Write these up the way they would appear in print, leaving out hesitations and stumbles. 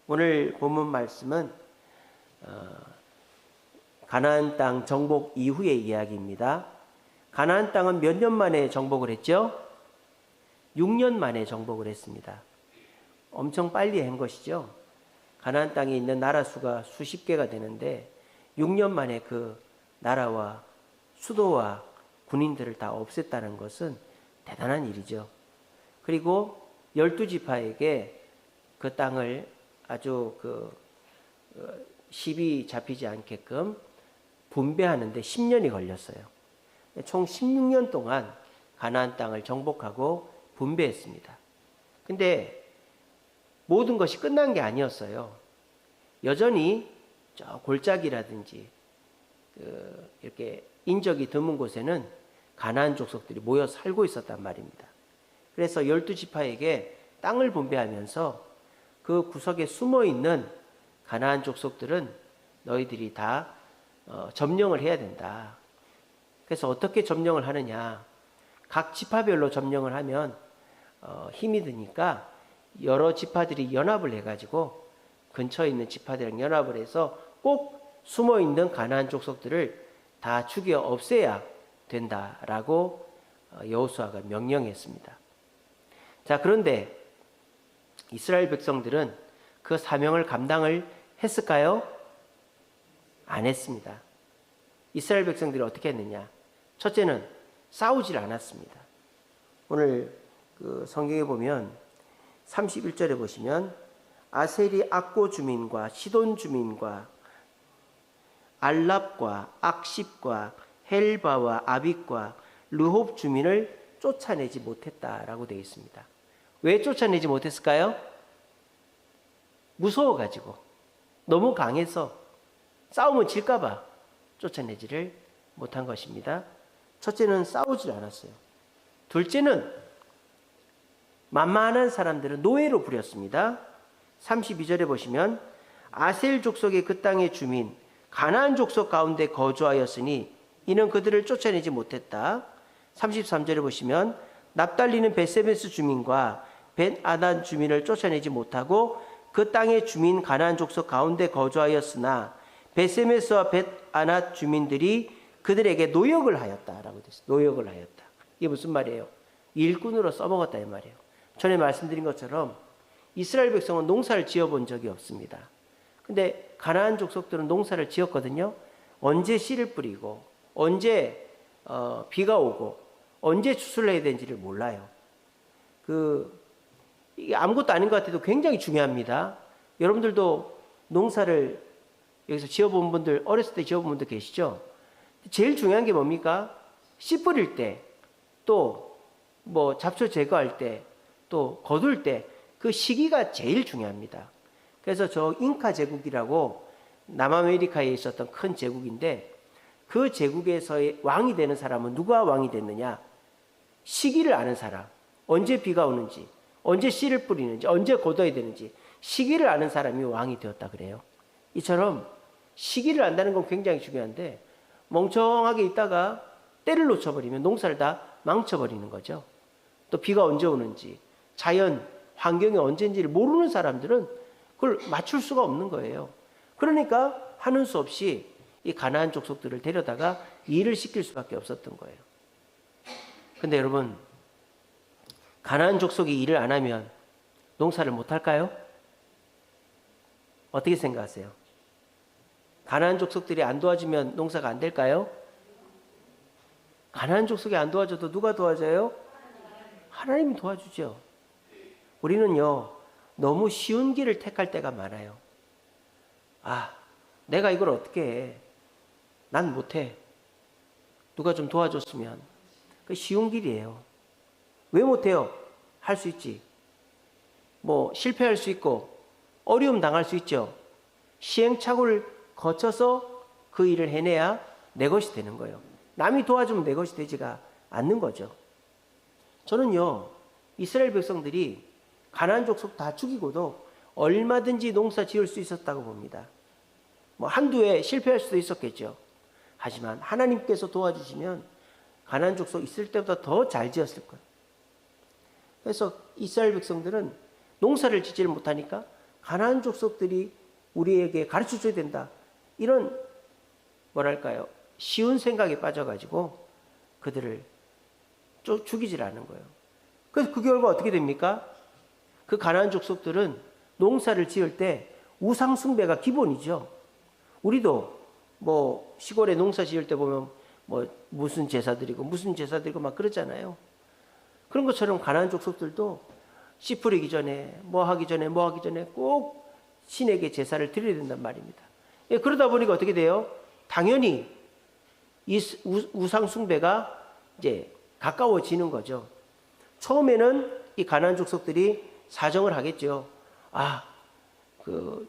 오늘 본문 말씀은 가나안 땅 정복 이후의 이야기입니다. 가나안 땅은 몇 년 만에 정복을 했죠? 6년 만에 정복을 했습니다. 엄청 빨리 한 것이죠. 가나안 땅에 있는 나라 수가 수십 개가 되는데 6년 만에 그 나라와 수도와 군인들을 다 없앴다는 것은 대단한 일이죠. 그리고 12지파에게 그 땅을 아주 시비 잡히지 않게끔 분배하는데 10년이 걸렸어요. 총 16년 동안 가나안 땅을 정복하고 분배했습니다. 근데 모든 것이 끝난 게 아니었어요. 여전히 저 골짜기라든지 이렇게 인적이 드문 곳에는 가나안 족속들이 모여 살고 있었단 말입니다. 그래서 12지파에게 땅을 분배하면서 그 구석에 숨어 있는 가나안 족속들은 너희들이 다 점령을 해야 된다. 그래서 어떻게 점령을 하느냐? 각 지파별로 점령을 하면 힘이 드니까 여러 지파들이 연합을 해가지고 근처에 있는 지파들이랑 연합을 해서 꼭 숨어 있는 가나안 족속들을 다 죽여 없애야 된다라고 여호수아가 명령했습니다. 자, 그런데 이스라엘 백성들은 그 사명을 감당을 했을까요? 안 했습니다. 이스라엘 백성들이 어떻게 했느냐? 첫째는 싸우질 않았습니다. 오늘 성경에 보면 31절에 보시면 아셀이 악고 주민과 시돈 주민과 알랍과 악십과 헬바와 아빅과 르홉 주민을 쫓아내지 못했다라고 되어 있습니다. 왜 쫓아내지 못했을까요? 무서워가지고, 너무 강해서 싸우면 질까봐 쫓아내지를 못한 것입니다. 첫째는 싸우질 않았어요. 둘째는 만만한 사람들은 노예로 부렸습니다. 32절에 보시면 아셀 족속의 그 땅의 주민 가나안 족속 가운데 거주하였으니 이는 그들을 쫓아내지 못했다. 33절에 보시면 납달리는 벳세메스 주민과 벳아단 주민을 쫓아내지 못하고 그 땅의 주민 가나안 족속 가운데 거주하였으나 벳세메스와 벳아낫 주민들이 그들에게 노역을 하였다라고 됐어요. 노역을 하였다. 이게 무슨 말이에요? 일꾼으로 써먹었다 이 말이에요. 전에 말씀드린 것처럼 이스라엘 백성은 농사를 지어본 적이 없습니다. 근데 가나안 족속들은 농사를 지었거든요. 언제 씨를 뿌리고 언제 비가 오고 언제 추수를 해야 되는지를 몰라요. 이게 아무것도 아닌 것 같아도 굉장히 중요합니다. 여러분들도 농사를 여기서 지어본 분들, 어렸을 때 지어본 분들 계시죠? 제일 중요한 게 뭡니까? 씨 뿌릴 때, 또 뭐 잡초 제거할 때, 또 거둘 때 그 시기가 제일 중요합니다. 그래서 저 잉카 제국이라고 남아메리카에 있었던 큰 제국인데 그 제국에서의 왕이 되는 사람은 누가 왕이 됐느냐? 시기를 아는 사람, 언제 비가 오는지, 언제 씨를 뿌리는지, 언제 거둬야 되는지 시기를 아는 사람이 왕이 되었다 그래요. 이처럼 시기를 안다는 건 굉장히 중요한데 멍청하게 있다가 때를 놓쳐버리면 농사를 다 망쳐버리는 거죠. 또 비가 언제 오는지, 자연, 환경이 언제인지를 모르는 사람들은 그걸 맞출 수가 없는 거예요. 그러니까 하는 수 없이 이 가나안 족속들을 데려다가 일을 시킬 수밖에 없었던 거예요. 근데 여러분, 가나안 족속이 일을 안 하면 농사를 못 할까요? 어떻게 생각하세요? 가나안 족속들이 안 도와주면 농사가 안 될까요? 가나안 족속이 안 도와줘도 누가 도와줘요? 하나님이 도와주죠. 우리는요, 너무 쉬운 길을 택할 때가 많아요. 내가 이걸 어떻게 해? 난 못해. 누가 좀 도와줬으면. 그 쉬운 길이에요. 왜 못해요? 할 수 있지. 뭐 실패할 수 있고 어려움 당할 수 있죠. 시행착오를 거쳐서 그 일을 해내야 내 것이 되는 거예요. 남이 도와주면 내 것이 되지가 않는 거죠. 저는요, 이스라엘 백성들이 가나안 족속 다 죽이고도 얼마든지 농사 지을 수 있었다고 봅니다. 뭐 한두 해 실패할 수도 있었겠죠. 하지만 하나님께서 도와주시면 가나안 족속 있을 때보다 더 잘 지었을 거예요. 그래서 이스라엘 백성들은 농사를 짓지를 못하니까 가나안 족속들이 우리에게 가르쳐 줘야 된다. 이런 뭐랄까요? 쉬운 생각에 빠져가지고 그들을 죽이질 않은 거예요. 그래서 그 결과 어떻게 됩니까? 그 가나안 족속들은 농사를 지을 때 우상 숭배가 기본이죠. 우리도 뭐 시골에 농사 지을 때 보면 뭐 무슨 제사 드리고 막 그러잖아요. 그런 것처럼 가나안 족속들도 씨 뿌리기 전에 뭐 하기 전에 꼭 신에게 제사를 드려야 된단 말입니다. 예, 그러다 보니까 어떻게 돼요? 당연히 이 우상 숭배가 이제 가까워지는 거죠. 처음에는 이 가나안 족속들이 사정을 하겠죠. 그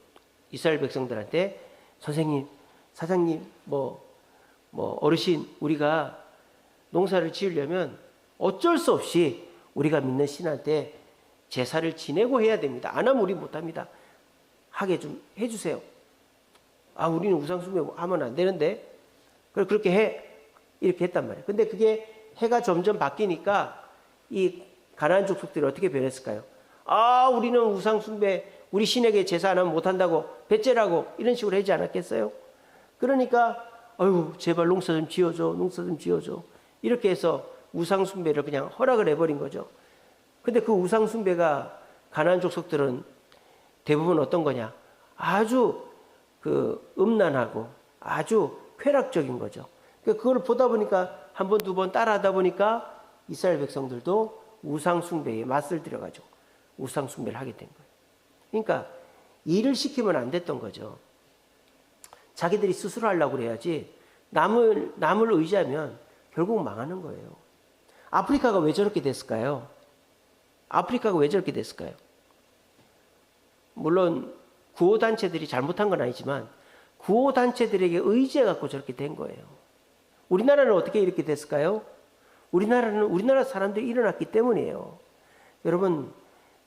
이스라엘 백성들한테 선생님, 사장님, 뭐 어르신, 우리가 농사를 지으려면 어쩔 수 없이 우리가 믿는 신한테 제사를 지내고 해야 됩니다. 안 하면 우리 못합니다. 하게 좀 해주세요. 우리는 우상숭배 하면 안 되는데. 그렇게 해. 이렇게 했단 말이에요. 근데 그게 해가 점점 바뀌니까 이 가나안 족속들이 어떻게 변했을까요? 우리는 우상숭배, 우리 신에게 제사 안 하면 못한다고, 배째라고 이런 식으로 하지 않았겠어요? 그러니까 제발 농사 좀 지어줘. 이렇게 해서 우상숭배를 그냥 허락을 해버린 거죠. 근데 그 우상숭배가 가나안 족속들은 대부분 어떤 거냐? 아주 그 음란하고 아주 쾌락적인 거죠. 그걸 보다 보니까 한 번, 두 번 따라하다 보니까 이스라엘 백성들도 우상숭배에 맞설 들여가지고 우상숭배를 하게 된 거예요. 그러니까 일을 시키면 안 됐던 거죠. 자기들이 스스로 하려고 그래야지 남을 의지하면 결국 망하는 거예요. 아프리카가 왜 저렇게 됐을까요? 물론 구호단체들이 잘못한 건 아니지만 구호단체들에게 의지해갖고 저렇게 된 거예요. 우리나라는 어떻게 이렇게 됐을까요? 우리나라 사람들이 일어났기 때문이에요. 여러분,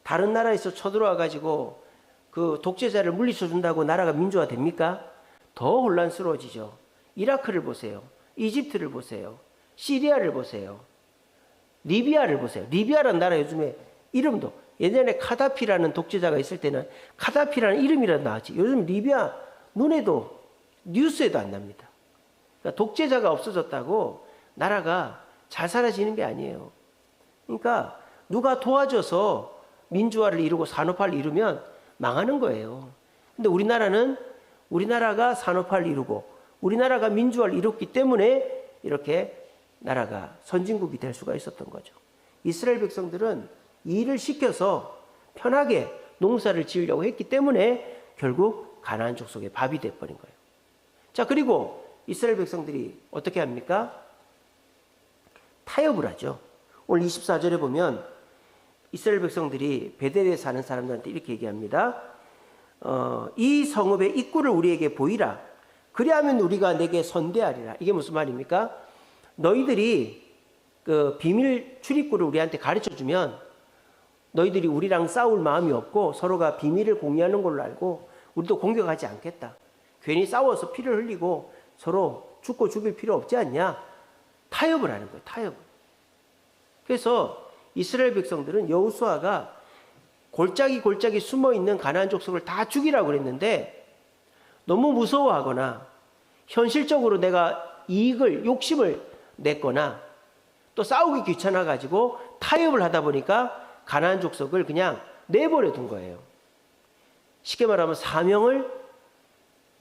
다른 나라에서 쳐들어와가지고 그 독재자를 물리쳐준다고 나라가 민주화 됩니까? 더 혼란스러워지죠. 이라크를 보세요. 이집트를 보세요. 시리아를 보세요. 리비아를 보세요. 리비아라는 나라 요즘에 이름도 예전에 카다피라는 독재자가 있을 때는 카다피라는 이름이라도 나왔지. 요즘 리비아 눈에도 뉴스에도 안 납니다. 그러니까 독재자가 없어졌다고 나라가 잘 살아지는 게 아니에요. 그러니까 누가 도와줘서 민주화를 이루고 산업화를 이루면 망하는 거예요. 근데 우리나라가 산업화를 이루고 우리나라가 민주화를 이뤘기 때문에 이렇게 나라가 선진국이 될 수가 있었던 거죠. 이스라엘 백성들은 일을 시켜서 편하게 농사를 지으려고 했기 때문에 결국 가나안 족속의 밥이 돼버린 거예요. 자, 그리고 이스라엘 백성들이 어떻게 합니까? 타협을 하죠. 오늘 24절에 보면 이스라엘 백성들이 베델에 사는 사람들한테 이렇게 얘기합니다. 이 성읍의 입구를 우리에게 보이라. 그리하면 우리가 내게 선대하리라. 이게 무슨 말입니까? 너희들이 그 비밀 출입구를 우리한테 가르쳐 주면 너희들이 우리랑 싸울 마음이 없고 서로가 비밀을 공유하는 걸로 알고 우리도 공격하지 않겠다. 괜히 싸워서 피를 흘리고 서로 죽고 죽일 필요 없지 않냐? 타협을 하는 거예요. 타협을. 그래서 이스라엘 백성들은 여호수아가 골짜기 숨어있는 가나안 족속을 다 죽이라고 그랬는데 너무 무서워하거나 현실적으로 내가 욕심을 냈거나 또 싸우기 귀찮아가지고 타협을 하다 보니까 가나안 족속을 그냥 내버려 둔 거예요. 쉽게 말하면 사명을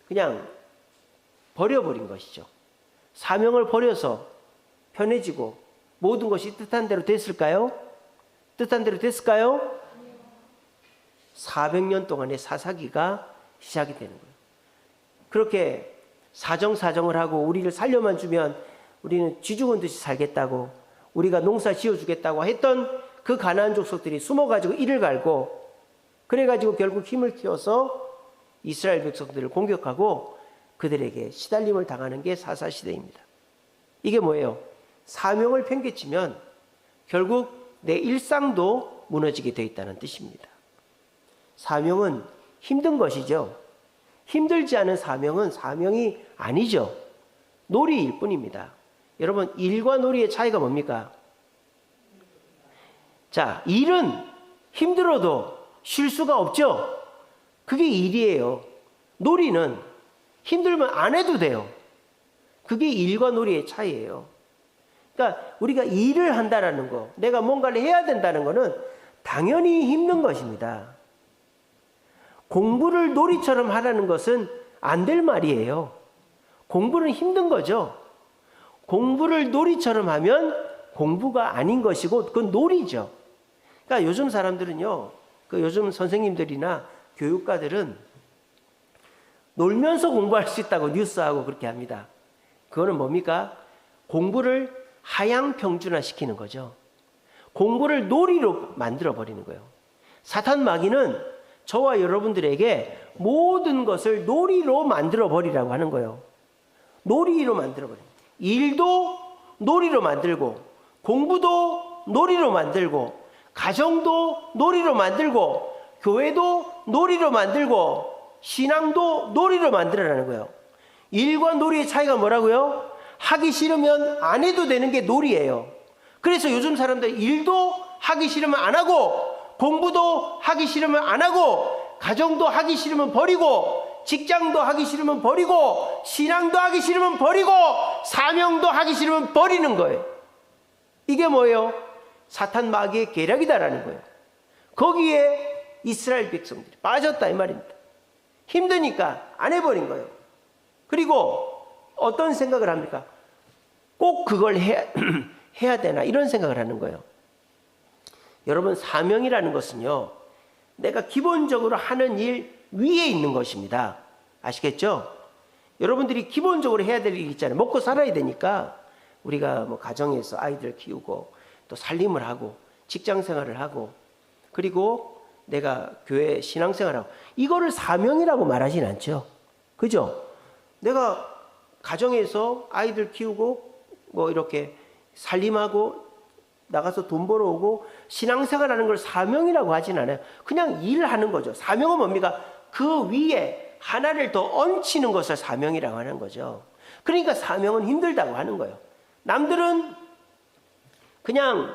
그냥 버려버린 것이죠. 사명을 버려서 편해지고 모든 것이 뜻한 대로 됐을까요? 400년 동안의 사사기가 시작이 되는 거예요. 그렇게 사정을 하고 우리를 살려만 주면 우리는 쥐죽은 듯이 살겠다고 우리가 농사 지어주겠다고 했던 그 가나안 족속들이 숨어가지고 이를 갈고 그래가지고 결국 힘을 키워서 이스라엘 백성들을 공격하고 그들에게 시달림을 당하는 게 사사시대입니다. 이게 뭐예요? 사명을 팽개치면 결국 내 일상도 무너지게 되어 있다는 뜻입니다. 사명은 힘든 것이죠. 힘들지 않은 사명은 사명이 아니죠. 놀이일 뿐입니다. 여러분, 일과 놀이의 차이가 뭡니까? 자, 일은 힘들어도 쉴 수가 없죠. 그게 일이에요. 놀이는 힘들면 안 해도 돼요. 그게 일과 놀이의 차이예요. 그러니까 우리가 일을 한다라는 거, 내가 뭔가를 해야 된다는 거는 당연히 힘든 것입니다. 공부를 놀이처럼 하라는 것은 안 될 말이에요. 공부는 힘든 거죠. 공부를 놀이처럼 하면 공부가 아닌 것이고 그건 놀이죠. 그러니까 요즘 사람들은요, 요즘 선생님들이나 교육가들은 놀면서 공부할 수 있다고 뉴스하고 그렇게 합니다. 그거는 뭡니까? 공부를 하향평준화 시키는 거죠. 공부를 놀이로 만들어 버리는 거예요. 사탄 마귀는 저와 여러분들에게 모든 것을 놀이로 만들어 버리라고 하는 거예요. 놀이로 만들어 버려요. 일도 놀이로 만들고, 공부도 놀이로 만들고, 가정도 놀이로 만들고, 교회도 놀이로 만들고, 신앙도 놀이로 만들어라는 거예요. 일과 놀이의 차이가 뭐라고요? 하기 싫으면 안 해도 되는 게 놀이예요. 그래서 요즘 사람들 일도 하기 싫으면 안 하고, 공부도 하기 싫으면 안 하고, 가정도 하기 싫으면 버리고, 직장도 하기 싫으면 버리고, 신앙도 하기 싫으면 버리고, 사명도 하기 싫으면 버리는 거예요. 이게 뭐예요? 사탄 마귀의 계략이다라는 거예요. 거기에 이스라엘 백성들이 빠졌다 이 말입니다. 힘드니까 안 해버린 거예요. 그리고 어떤 생각을 합니까? 꼭 그걸 해야 되나 이런 생각을 하는 거예요. 여러분, 사명이라는 것은요, 내가 기본적으로 하는 일 위에 있는 것입니다. 아시겠죠? 여러분들이 기본적으로 해야 될 일 있잖아요. 먹고 살아야 되니까 우리가 뭐 가정에서 아이들 키우고 또 살림을 하고 직장 생활을 하고 그리고 내가 교회 신앙생활을 하고 이거를 사명이라고 말하진 않죠. 그죠? 내가 가정에서 아이들 키우고 뭐 이렇게 살림하고 나가서 돈 벌어오고 신앙생활하는 걸 사명이라고 하진 않아요. 그냥 일하는 거죠. 사명은 뭡니까? 그 위에 하나를 더 얹히는 것을 사명이라고 하는 거죠. 그러니까 사명은 힘들다고 하는 거예요. 남들은 그냥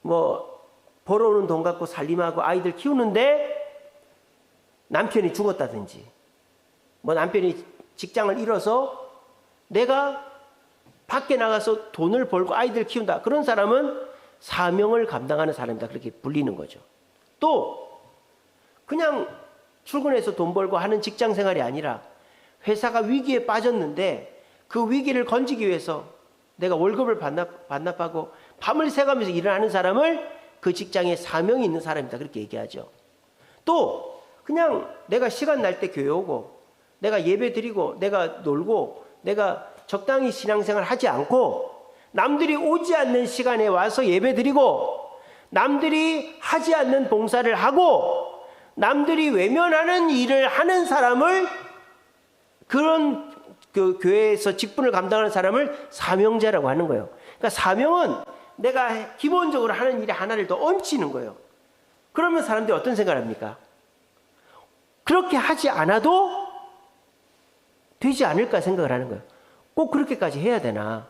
뭐 벌어오는 돈 갖고 살림하고 아이들 키우는데 남편이 죽었다든지 뭐 남편이 직장을 잃어서 내가 밖에 나가서 돈을 벌고 아이들 키운다. 그런 사람은 사명을 감당하는 사람이다. 그렇게 불리는 거죠. 또 그냥 출근해서 돈 벌고 하는 직장 생활이 아니라 회사가 위기에 빠졌는데 그 위기를 건지기 위해서 내가 월급을 반납하고 밤을 새가면서 일을 하는 사람을 그 직장에 사명이 있는 사람이다. 그렇게 얘기하죠. 또 그냥 내가 시간 날 때 교회 오고 내가 예배 드리고 내가 놀고 내가 적당히 신앙생활 하지 않고 남들이 오지 않는 시간에 와서 예배 드리고 남들이 하지 않는 봉사를 하고 남들이 외면하는 일을 하는 사람을 그런 그 교회에서 직분을 감당하는 사람을 사명자라고 하는 거예요. 그러니까 사명은 내가 기본적으로 하는 일에 하나를 더 얹히는 거예요. 그러면 사람들이 어떤 생각을 합니까? 그렇게 하지 않아도 되지 않을까 생각을 하는 거예요. 꼭 그렇게까지 해야 되나?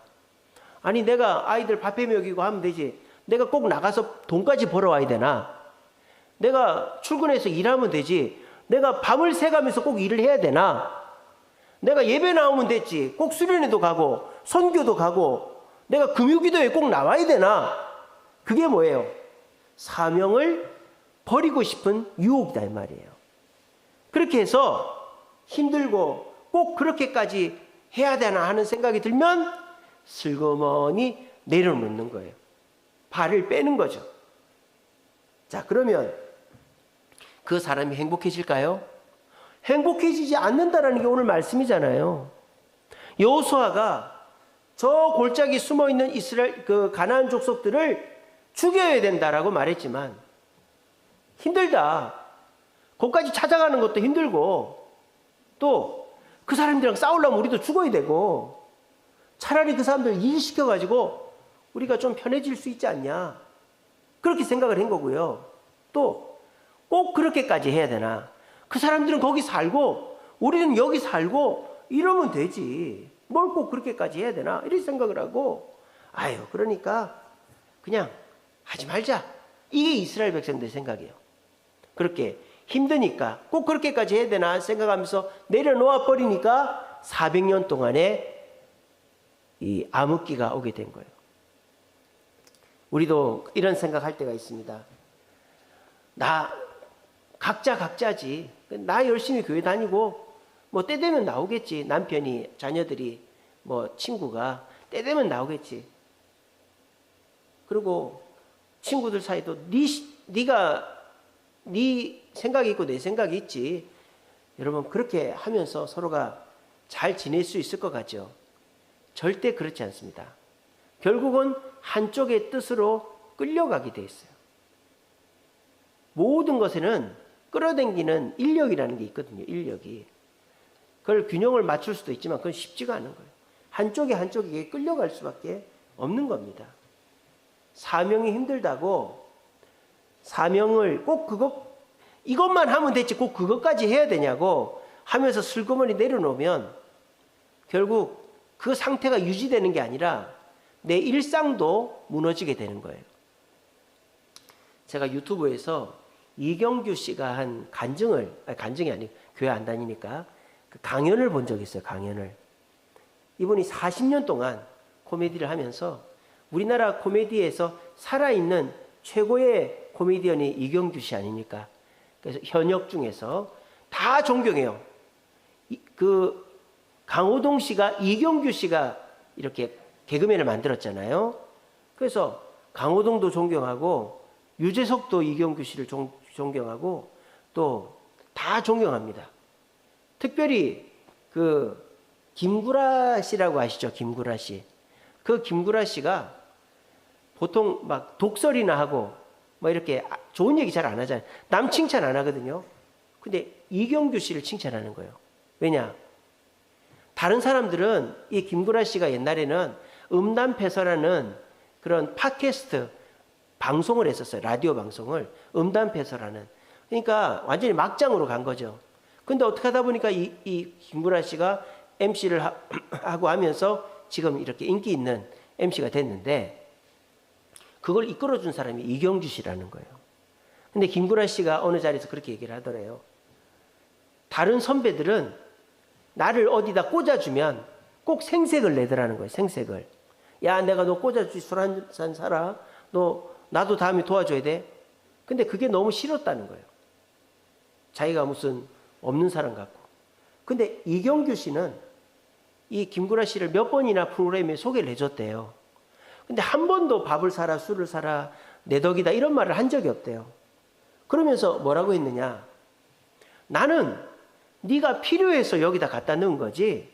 아니 내가 아이들 밥해 먹이고 하면 되지. 내가 꼭 나가서 돈까지 벌어와야 되나? 내가 출근해서 일하면 되지. 내가 밤을 새가면서 꼭 일을 해야 되나? 내가 예배 나오면 됐지. 꼭 수련회도 가고 선교도 가고 내가 금요기도에 꼭 나와야 되나? 그게 뭐예요? 사명을 버리고 싶은 유혹이다 이 말이에요. 그렇게 해서 힘들고 꼭 그렇게까지 해야 되나 하는 생각이 들면 슬그머니 내려놓는 거예요. 발을 빼는 거죠. 자, 그러면 그 사람이 행복해질까요? 행복해지지 않는다라는 게 오늘 말씀이잖아요. 여호수아가 저 골짜기 숨어있는 이스라엘 그 가나안 족속들을 죽여야 된다라고 말했지만 힘들다. 거기까지 찾아가는 것도 힘들고 또 그 사람들이랑 싸우려면 우리도 죽어야 되고 차라리 그 사람들 일시켜가지고 우리가 좀 편해질 수 있지 않냐. 그렇게 생각을 한 거고요. 또 꼭 그렇게까지 해야 되나. 그 사람들은 거기 살고 우리는 여기 살고 이러면 되지. 뭘 꼭 그렇게까지 해야 되나. 이런 생각을 하고 아유 그러니까 그냥 하지 말자. 이게 이스라엘 백성들의 생각이에요. 그렇게 힘드니까 꼭 그렇게까지 해야 되나 생각하면서 내려놓아 버리니까 400년 동안에 이 암흑기가 오게 된 거예요. 우리도 이런 생각할 때가 있습니다. 각자지. 나 열심히 교회 다니고 뭐 때 되면 나오겠지. 남편이, 자녀들이, 뭐 친구가 때 되면 나오겠지. 그리고 친구들 사이도 네 생각이 있고 내 생각이 있지. 여러분 그렇게 하면서 서로가 잘 지낼 수 있을 것 같죠? 절대 그렇지 않습니다. 결국은 한쪽의 뜻으로 끌려가게 돼 있어요. 모든 것에는 끌어당기는 인력이라는 게 있거든요. 인력이. 그걸 균형을 맞출 수도 있지만 그건 쉽지가 않은 거예요. 한쪽에 끌려갈 수밖에 없는 겁니다. 사명이 힘들다고 사명을 꼭 이것만 하면 됐지 꼭 그것까지 해야 되냐고 하면서 슬그머니 내려놓으면 결국 그 상태가 유지되는 게 아니라 내 일상도 무너지게 되는 거예요. 제가 유튜브에서 이경규 씨가 한 간증이 아니고 교회 안 다니니까 그 강연을 본 적이 있어요. 강연을. 이분이 40년 동안 코미디를 하면서 우리나라 코미디에서 살아있는 최고의 코미디언이 이경규 씨 아닙니까? 그래서 현역 중에서 다 존경해요. 그 강호동 씨가 이경규 씨가 이렇게 개그맨을 만들었잖아요. 그래서 강호동도 존경하고 유재석도 이경규 씨를 존경하고 또 다 존경합니다. 특별히 그 김구라 씨라고 아시죠? 김구라 씨. 그 김구라 씨가 보통 막 독설이나 하고 뭐 이렇게 좋은 얘기 잘 안 하잖아요. 남 칭찬 안 하거든요. 근데 이경규 씨를 칭찬하는 거예요. 왜냐? 다른 사람들은 이 김구라 씨가 옛날에는 음담패서라는 그런 팟캐스트 방송을 했었어요. 라디오 방송을 음담패서라는. 그러니까 완전히 막장으로 간 거죠. 근데 어떻게 하다 보니까 이 김구라 씨가 MC를 하고 하면서 지금 이렇게 인기 있는 MC가 됐는데 그걸 이끌어준 사람이 이경규 씨라는 거예요. 근데 김구라 씨가 어느 자리에서 그렇게 얘기를 하더래요. 다른 선배들은 나를 어디다 꽂아주면 꼭 생색을 내더라는 거예요. 생색을. 야, 내가 너 꽂아주지 술 한잔 사라. 나도 다음에 도와줘야 돼. 근데 그게 너무 싫었다는 거예요. 자기가 무슨 없는 사람 같고. 근데 이경규 씨는 이 김구라 씨를 몇 번이나 프로그램에 소개를 해줬대요. 근데 한 번도 밥을 사라, 술을 사라, 내 덕이다 이런 말을 한 적이 없대요. 그러면서 뭐라고 했느냐. 나는 네가 필요해서 여기다 갖다 넣은 거지.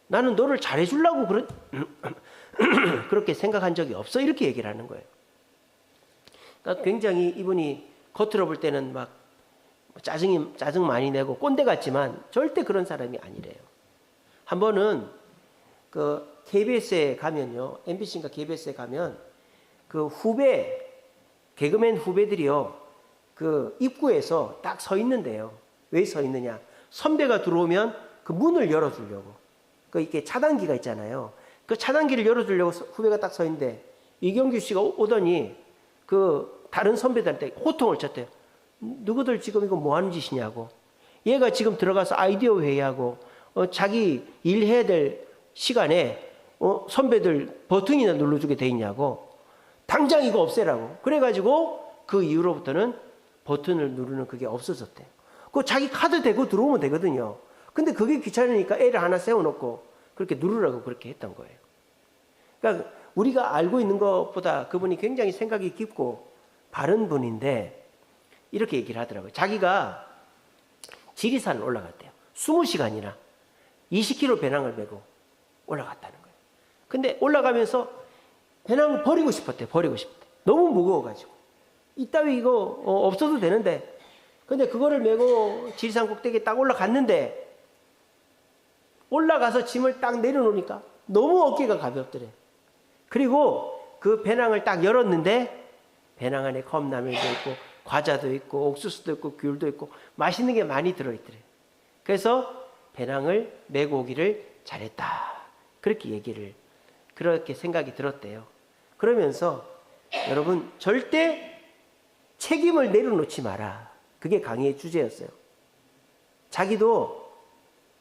나는 너를 잘해주려고 그렇게 생각한 적이 없어. 이렇게 얘기를 하는 거예요. 그러니까 굉장히 이분이 겉으로 볼 때는 막 짜증 많이 내고 꼰대 같지만 절대 그런 사람이 아니래요. 한 번은 그 KBS에 가면요, MBC인가 KBS에 가면 그 개그맨 후배들이요, 그 입구에서 딱 서 있는데요. 왜 서 있느냐? 선배가 들어오면 그 문을 열어주려고. 그 이렇게 차단기가 있잖아요. 그 차단기를 열어주려고 후배가 딱 서 있는데 이경규 씨가 오더니 그 다른 선배들한테 호통을 쳤대요. 누구들 지금 이거 뭐 하는 짓이냐고. 얘가 지금 들어가서 아이디어 회의하고 자기 일해야 될 시간에 선배들 버튼이나 눌러주게 돼 있냐고. 당장 이거 없애라고. 그래가지고 그 이후로부터는 버튼을 누르는 그게 없어졌대요. 그 자기 카드 대고 들어오면 되거든요. 근데 그게 귀찮으니까 애를 하나 세워놓고 그렇게 누르라고 그렇게 했던 거예요. 그러니까 우리가 알고 있는 것보다 그분이 굉장히 생각이 깊고 바른 분인데 이렇게 얘기를 하더라고요. 자기가 지리산을 올라갔대요. 20시간이나 20km 배낭을 메고 올라갔다는 거예요. 근데 올라가면서 배낭을 버리고 싶었대요. 너무 무거워가지고. 이따위 이거 없어도 되는데. 근데 그거를 메고 지리산 꼭대기에 딱 올라갔는데 올라가서 짐을 딱 내려놓으니까 너무 어깨가 가볍더래. 그리고 그 배낭을 딱 열었는데 배낭 안에 컵라면도 있고 과자도 있고 옥수수도 있고 귤도 있고 맛있는 게 많이 들어있더래. 그래서 배낭을 메고 오기를 잘했다. 그렇게 생각이 들었대요. 그러면서 여러분 절대 책임을 내려놓지 마라. 그게 강의의 주제였어요. 자기도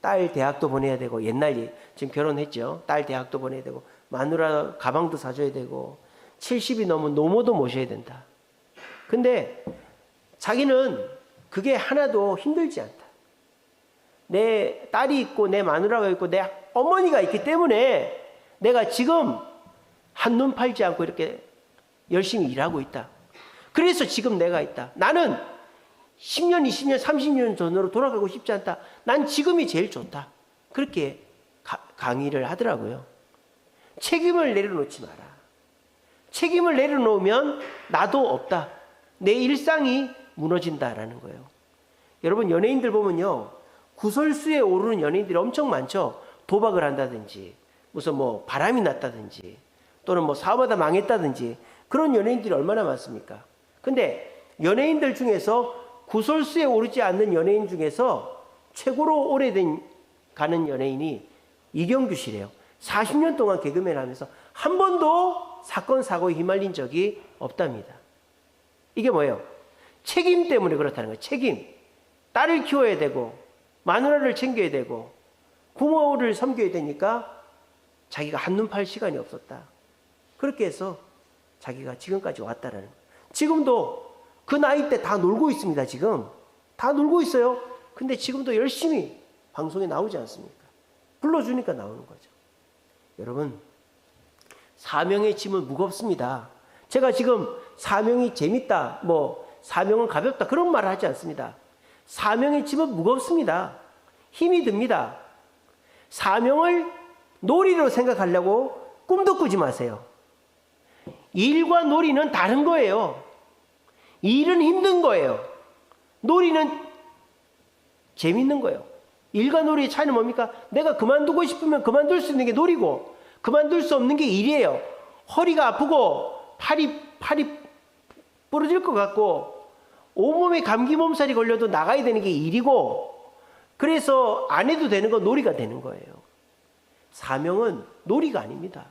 딸 대학도 보내야 되고, 옛날 지금 결혼했죠. 딸 대학도 보내야 되고, 마누라 가방도 사줘야 되고, 70이 넘은 노모도 모셔야 된다. 근데 자기는 그게 하나도 힘들지 않다. 내 딸이 있고 내 마누라가 있고 내 어머니가 있기 때문에 내가 지금 한눈 팔지 않고 이렇게 열심히 일하고 있다. 그래서 지금 내가 있다. 나는 10년, 20년, 30년 전으로 돌아가고 싶지 않다. 난 지금이 제일 좋다. 그렇게 강의를 하더라고요. 책임을 내려놓지 마라. 책임을 내려놓으면 나도 없다. 내 일상이 무너진다라는 거예요. 여러분, 연예인들 보면요, 구설수에 오르는 연예인들이 엄청 많죠. 도박을 한다든지, 무슨 뭐 바람이 났다든지, 또는 뭐 사업하다 망했다든지, 그런 연예인들이 얼마나 많습니까? 근데 연예인들 중에서 구설수에 오르지 않는 연예인 중에서 최고로 오래된 가는 연예인이 이경규 씨래요. 40년 동안 개그맨 하면서 한 번도 사건 사고에 휘말린 적이 없답니다. 이게 뭐예요? 책임 때문에 그렇다는 거예요. 책임. 딸을 키워야 되고 마누라를 챙겨야 되고 부모를 섬겨야 되니까 자기가 한눈 팔 시간이 없었다. 그렇게 해서 자기가 지금까지 왔다라는 거예요. 지금도 그 나이 때 다 놀고 있습니다. 지금 다 놀고 있어요. 근데 지금도 열심히 방송에 나오지 않습니까? 불러주니까 나오는 거죠. 여러분, 사명의 짐은 무겁습니다. 제가 지금 사명이 재밌다, 뭐 사명은 가볍다, 그런 말을 하지 않습니다. 사명의 짐은 무겁습니다. 힘이 듭니다. 사명을 놀이로 생각하려고 꿈도 꾸지 마세요. 일과 놀이는 다른 거예요. 일은 힘든 거예요. 놀이는 재밌는 거예요. 일과 놀이의 차이는 뭡니까? 내가 그만두고 싶으면 그만둘 수 있는 게 놀이고, 그만둘 수 없는 게 일이에요. 허리가 아프고 팔이 부러질 것 같고 온몸에 감기 몸살이 걸려도 나가야 되는 게 일이고, 그래서 안 해도 되는 건 놀이가 되는 거예요. 사명은 놀이가 아닙니다.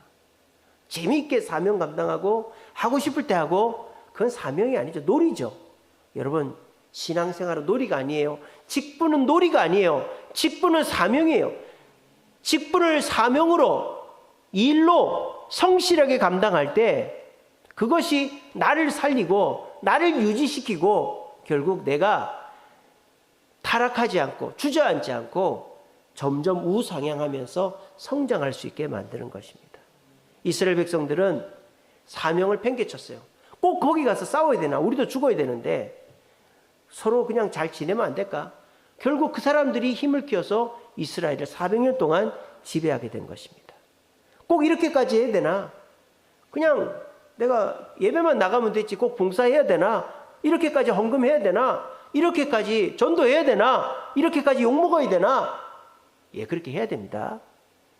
재미있게 사명 감당하고 하고 싶을 때 하고, 그건 사명이 아니죠. 놀이죠. 여러분, 신앙생활은 놀이가 아니에요. 직분은 놀이가 아니에요. 직분은 사명이에요. 직분을 사명으로, 일로 성실하게 감당할 때 그것이 나를 살리고 나를 유지시키고 결국 내가 타락하지 않고 주저앉지 않고 점점 우상향하면서 성장할 수 있게 만드는 것입니다. 이스라엘 백성들은 사명을 팽개쳤어요. 꼭 거기 가서 싸워야 되나? 우리도 죽어야 되는데 서로 그냥 잘 지내면 안 될까? 결국 그 사람들이 힘을 키워서 이스라엘을 400년 동안 지배하게 된 것입니다. 꼭 이렇게까지 해야 되나? 그냥 내가 예배만 나가면 되지 꼭 봉사해야 되나? 이렇게까지 헌금해야 되나? 이렇게까지 전도해야 되나? 이렇게까지 욕먹어야 되나? 예, 그렇게 해야 됩니다.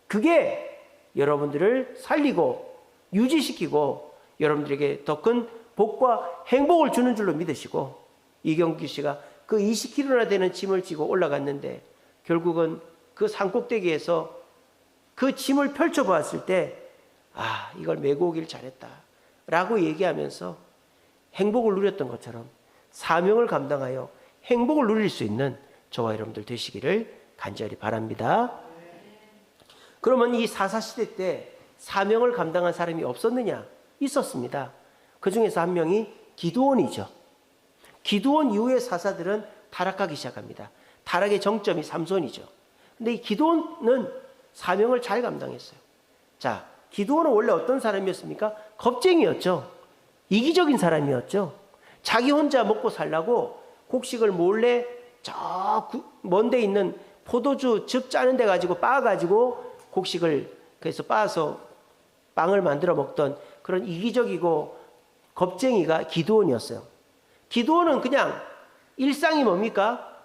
그게 여러분들을 살리고 유지시키고 여러분들에게 더 큰 복과 행복을 주는 줄로 믿으시고, 이경규 씨가 그 20kg나 되는 짐을 지고 올라갔는데 결국은 그 산꼭대기에서 그 짐을 펼쳐보았을 때 아, 이걸 메고 오길 잘했다 라고 얘기하면서 행복을 누렸던 것처럼 사명을 감당하여 행복을 누릴 수 있는 저와 여러분들 되시기를 간절히 바랍니다. 그러면 이 사사시대 때 사명을 감당한 사람이 없었느냐? 있었습니다. 그 중에서 한 명이 기드온이죠. 기드온 이후의 사사들은 타락하기 시작합니다. 타락의 정점이 삼손이죠. 근데 이 기드온은 사명을 잘 감당했어요. 자, 기드온은 원래 어떤 사람이었습니까? 겁쟁이였죠. 이기적인 사람이었죠. 자기 혼자 먹고 살라고 곡식을 몰래 저 먼데 있는 포도주 즙 짜는 데 가지고 빻아가지고 곡식을 그래서 빻아서 빵을 만들어 먹던 그런 이기적이고 겁쟁이가 기드온이었어요. 기드온은 그냥 일상이 뭡니까?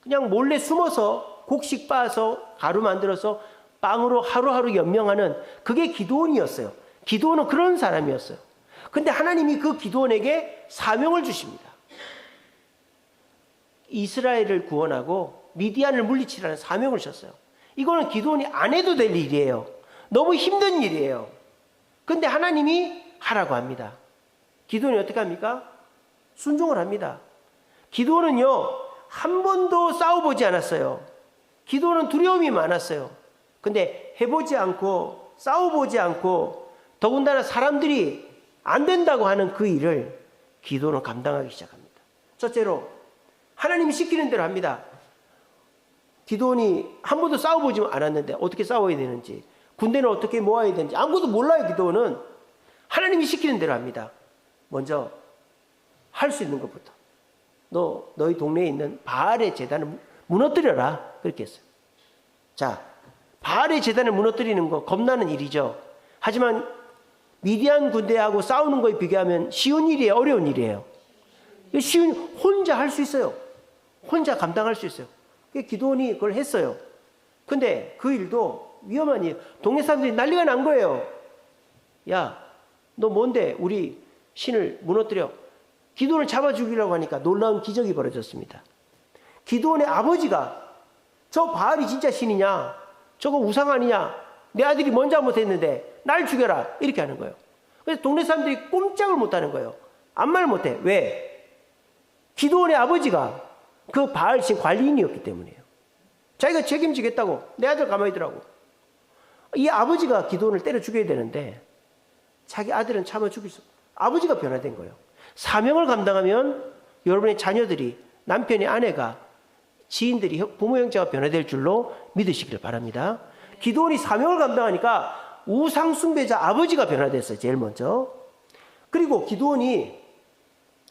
그냥 몰래 숨어서 곡식 빻아서 가루 만들어서 빵으로 하루하루 연명하는 그게 기드온이었어요. 기드온은 그런 사람이었어요. 근데 하나님이 그 기드온에게 사명을 주십니다. 이스라엘을 구원하고 미디안을 물리치라는 사명을 주셨어요. 이거는 기드온이 안 해도 될 일이에요. 너무 힘든 일이에요. 근데 하나님이 하라고 합니다. 기드온이 어떻게 합니까? 순종을 합니다. 기도는요, 한 번도 싸워보지 않았어요. 기도는 두려움이 많았어요. 근데 해보지 않고 싸워보지 않고 더군다나 사람들이 안 된다고 하는 그 일을 기도는 감당하기 시작합니다. 첫째로 하나님이 시키는 대로 합니다. 기도원이 한 번도 싸워보지 않았는데 어떻게 싸워야 되는지, 군대는 어떻게 모아야 되는지 아무것도 몰라요. 기도원은 하나님이 시키는 대로 합니다. 먼저 할 수 있는 것부터. 너희 동네에 있는 바알의 제단을 무너뜨려라. 그렇게 했어요. 자, 바알의 제단을 무너뜨리는 거 겁나는 일이죠. 하지만 미디안 군대하고 싸우는 거에 비교하면 쉬운 일이에요? 어려운 일이에요? 혼자 할 수 있어요. 혼자 감당할 수 있어요. 기도원이 그걸 했어요. 근데 그 일도 위험한 일. 동네 사람들이 난리가 난 거예요. 야, 너 뭔데 우리 신을 무너뜨려? 기도원을 잡아 죽이려고 하니까 놀라운 기적이 벌어졌습니다. 기도원의 아버지가 저 바알이 진짜 신이냐? 저거 우상 아니냐? 내 아들이 뭔 잘못했는데 날 죽여라. 이렇게 하는 거예요. 그래서 동네 사람들이 꼼짝을 못하는 거예요. 아무 말 못해. 왜? 기도원의 아버지가 그 바알 신 관리인이었기 때문이에요. 자기가 책임지겠다고 내 아들 가만히 있더라고. 이 아버지가 기도원을 때려 죽여야 되는데 자기 아들은 참아 죽일 수. 아버지가 변화된 거예요. 사명을 감당하면 여러분의 자녀들이, 남편의 아내가, 지인들이, 부모 형제가 변화될 줄로 믿으시길 바랍니다. 기도원이 사명을 감당하니까 우상 숭배자 아버지가 변화됐어요. 제일 먼저. 그리고 기도원이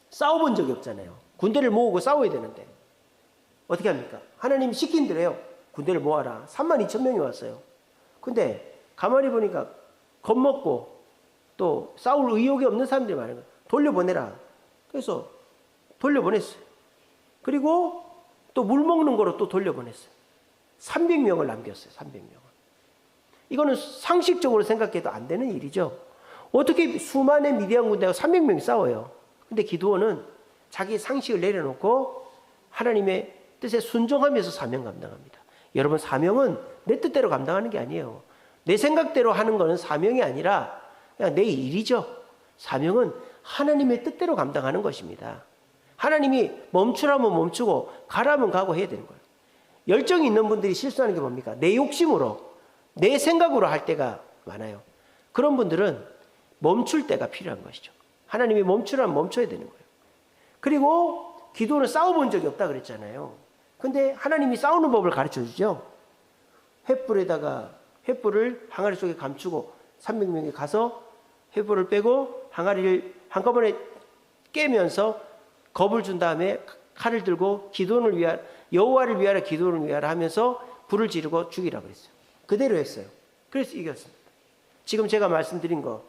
싸워본 적이 없잖아요. 군대를 모으고 싸워야 되는데 어떻게 합니까? 하나님이 시킨 대로 해요. 군대를 모아라. 32,000명이 왔어요. 근데 가만히 보니까 겁먹고 또 싸울 의욕이 없는 사람들이 많은 거예요. 돌려보내라. 그래서 돌려보냈어요. 그리고 또 물 먹는 거로 또 돌려보냈어요. 300명을 남겼어요. 300명을. 이거는 상식적으로 생각해도 안 되는 일이죠. 어떻게 수많은 미디안 군대가 300명이 싸워요. 근데 기드온은 자기 상식을 내려놓고 하나님의 뜻에 순종하면서 사명 감당합니다. 여러분, 사명은 내 뜻대로 감당하는 게 아니에요. 내 생각대로 하는 거는 사명이 아니라 그냥 내 일이죠. 사명은 하나님의 뜻대로 감당하는 것입니다. 하나님이 멈추라면 멈추고 가라면 가고 해야 되는 거예요. 열정이 있는 분들이 실수하는 게 뭡니까? 내 욕심으로, 내 생각으로 할 때가 많아요. 그런 분들은 멈출 때가 필요한 것이죠. 하나님이 멈추라면 멈춰야 되는 거예요. 그리고 기도는 싸워본 적이 없다 그랬잖아요. 근데 하나님이 싸우는 법을 가르쳐 주죠. 횃불에다가 횃불을 항아리 속에 감추고 300명이 가서 횃불을 빼고 항아리를 한꺼번에 깨면서 겁을 준 다음에 칼을 들고 기도를 위하여, 여호와를 위하여 기도를 위하여 하면서 불을 지르고 죽이라고 했어요. 그대로 했어요. 그래서 이겼습니다. 지금 제가 말씀드린 거,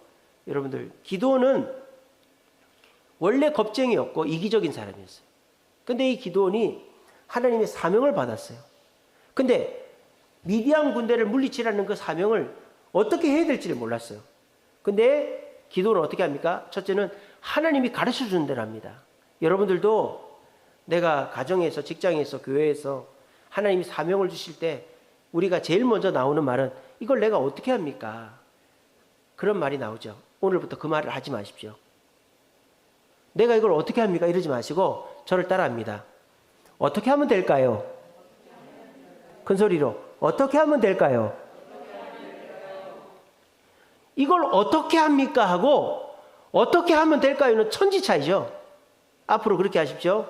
여러분들, 기도는 원래 겁쟁이였고 이기적인 사람이었어요. 근데 이 기도원이 하나님의 사명을 받았어요. 근데 미디안 군대를 물리치라는 그 사명을 어떻게 해야 될지를 몰랐어요. 근데 기도는 어떻게 합니까? 첫째는 하나님이 가르쳐 주는 대로 합니다. 여러분들도 내가 가정에서, 직장에서, 교회에서 하나님이 사명을 주실 때 우리가 제일 먼저 나오는 말은 이걸 내가 어떻게 합니까? 그런 말이 나오죠. 오늘부터 그 말을 하지 마십시오. 내가 이걸 어떻게 합니까? 이러지 마시고 저를 따라합니다. 어떻게 하면 될까요? 큰 소리로 어떻게 하면 될까요? 이걸 어떻게 합니까? 하고 어떻게 하면 될까요는 천지 차이죠. 앞으로 그렇게 하십시오.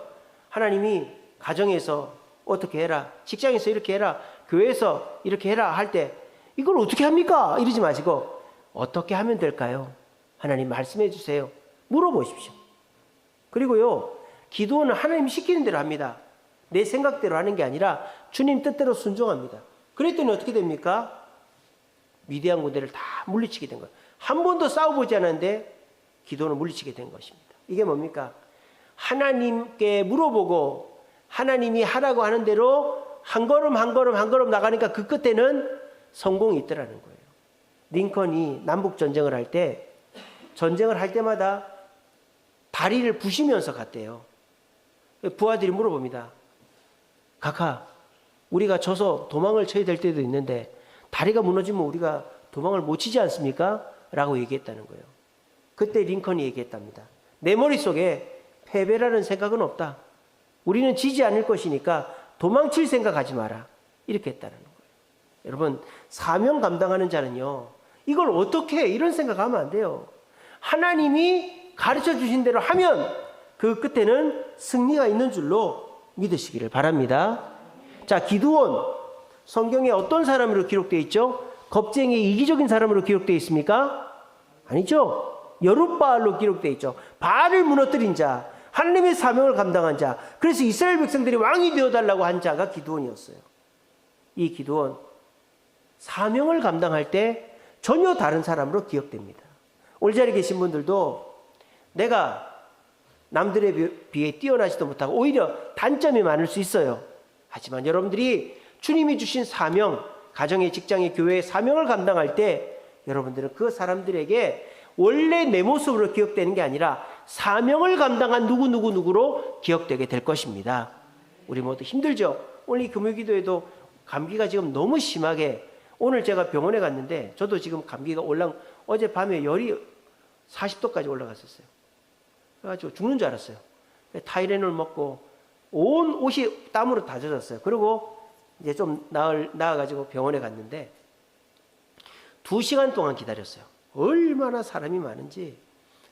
하나님이 가정에서 어떻게 해라, 직장에서 이렇게 해라, 교회에서 이렇게 해라 할 때 이걸 어떻게 합니까? 이러지 마시고 어떻게 하면 될까요? 하나님 말씀해 주세요. 물어보십시오. 그리고요, 기도는 하나님이 시키는 대로 합니다. 내 생각대로 하는 게 아니라 주님 뜻대로 순종합니다. 그랬더니 어떻게 됩니까? 미디안 군대를 다 물리치게 된 거예요. 한 번도 싸워보지 않았는데 기도는 물리치게 된 것입니다. 이게 뭡니까? 하나님께 물어보고 하나님이 하라고 하는 대로 한 걸음 한 걸음 한 걸음 나가니까 그 끝에는 성공이 있더라는 거예요. 링컨이 남북 전쟁을 할 때, 전쟁을 할 때마다 다리를 부시면서 갔대요. 부하들이 물어봅니다. 각하, 우리가 져서 도망을 쳐야 될 때도 있는데 다리가 무너지면 우리가 도망을 못 치지 않습니까? 라고 얘기했다는 거예요. 그때 링컨이 얘기했답니다. 내 머릿속에 패배라는 생각은 없다. 우리는 지지 않을 것이니까 도망칠 생각하지 마라. 이렇게 했다는 거예요. 여러분, 사명 감당하는 자는요, 이걸 어떻게 해? 이런 생각하면 안 돼요. 하나님이 가르쳐 주신 대로 하면 그 끝에는 승리가 있는 줄로 믿으시기를 바랍니다. 자, 기드온, 성경에 어떤 사람으로 기록되어 있죠? 겁쟁이 이기적인 사람으로 기록되어 있습니까? 아니죠. 여룻바알로 기록되어 있죠. 바알을 무너뜨린 자, 하나님의 사명을 감당한 자, 그래서 이스라엘 백성들이 왕이 되어달라고 한 자가 기드온이었어요. 이 기드온, 사명을 감당할 때 전혀 다른 사람으로 기억됩니다. 오늘 자리에 계신 분들도 내가 남들에 비해 뛰어나지도 못하고 오히려 단점이 많을 수 있어요. 하지만 여러분들이 주님이 주신 사명, 가정의, 직장의, 교회의 사명을 감당할 때 여러분들은 그 사람들에게 원래 내 모습으로 기억되는 게 아니라 사명을 감당한 누구누구누구로 기억되게 될 것입니다. 우리 모두 힘들죠? 오늘 이 금요기도에도 감기가 지금 너무 심하게, 오늘 제가 병원에 갔는데 저도 지금 감기가 어제 밤에 열이 40도까지 올라갔었어요. 그래가지고 죽는 줄 알았어요. 타이레놀 먹고 온 옷이 땀으로 다 젖었어요. 그리고 이제 좀 나아가지고 병원에 갔는데 2시간 동안 기다렸어요. 얼마나 사람이 많은지.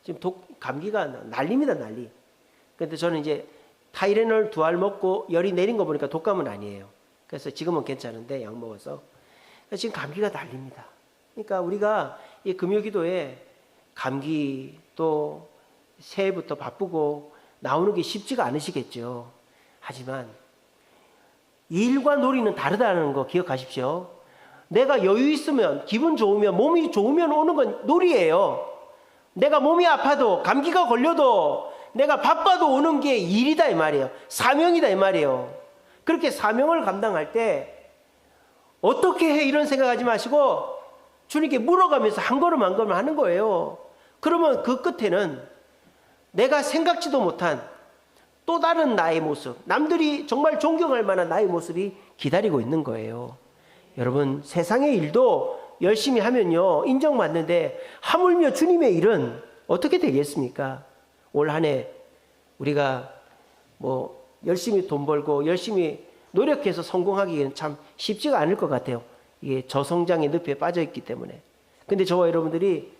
지금 감기가 난립니다, 난리. 근데 저는 이제 타이레놀 2알 먹고 열이 내린 거 보니까 독감은 아니에요. 그래서 지금은 괜찮은데 약 먹어서. 지금 감기가 난립니다. 그러니까 우리가 이 금요기도에 감기 또 새해부터 바쁘고 나오는 게 쉽지가 않으시겠죠. 하지만 일과 놀이는 다르다는 거 기억하십시오. 내가 여유 있으면, 기분 좋으면, 몸이 좋으면 오는 건 놀이예요. 내가 몸이 아파도, 감기가 걸려도, 내가 바빠도 오는 게 일이다 이 말이에요. 사명이다 이 말이에요. 그렇게 사명을 감당할 때 어떻게 해? 이런 생각하지 마시고 주님께 물어가면서 한 걸음 한 걸음 하는 거예요. 그러면 그 끝에는 내가 생각지도 못한 또 다른 나의 모습, 남들이 정말 존경할 만한 나의 모습이 기다리고 있는 거예요. 여러분, 세상의 일도 열심히 하면요 인정받는데 하물며 주님의 일은 어떻게 되겠습니까? 올 한 해 우리가 뭐 열심히 돈 벌고 열심히 노력해서 성공하기에는 참 쉽지가 않을 것 같아요. 이게 저성장의 늪에 빠져 있기 때문에. 근데 저와 여러분들이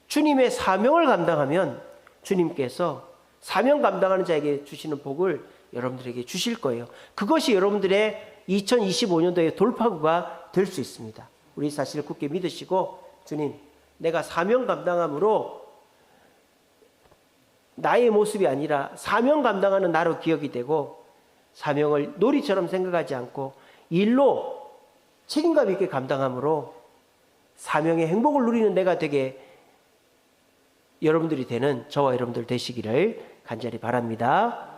주님의 사명을 감당하면 주님께서 사명 감당하는 자에게 주시는 복을 여러분들에게 주실 거예요. 그것이 여러분들의 2025년도의 돌파구가 될 수 있습니다. 우리 사실을 굳게 믿으시고, 주님, 내가 사명 감당함으로 나의 모습이 아니라 사명 감당하는 나로 기억이 되고, 사명을 놀이처럼 생각하지 않고 일로 책임감 있게 감당함으로 사명의 행복을 누리는 내가 되게 여러분들이 되는 저와 여러분들 되시기를 간절히 바랍니다.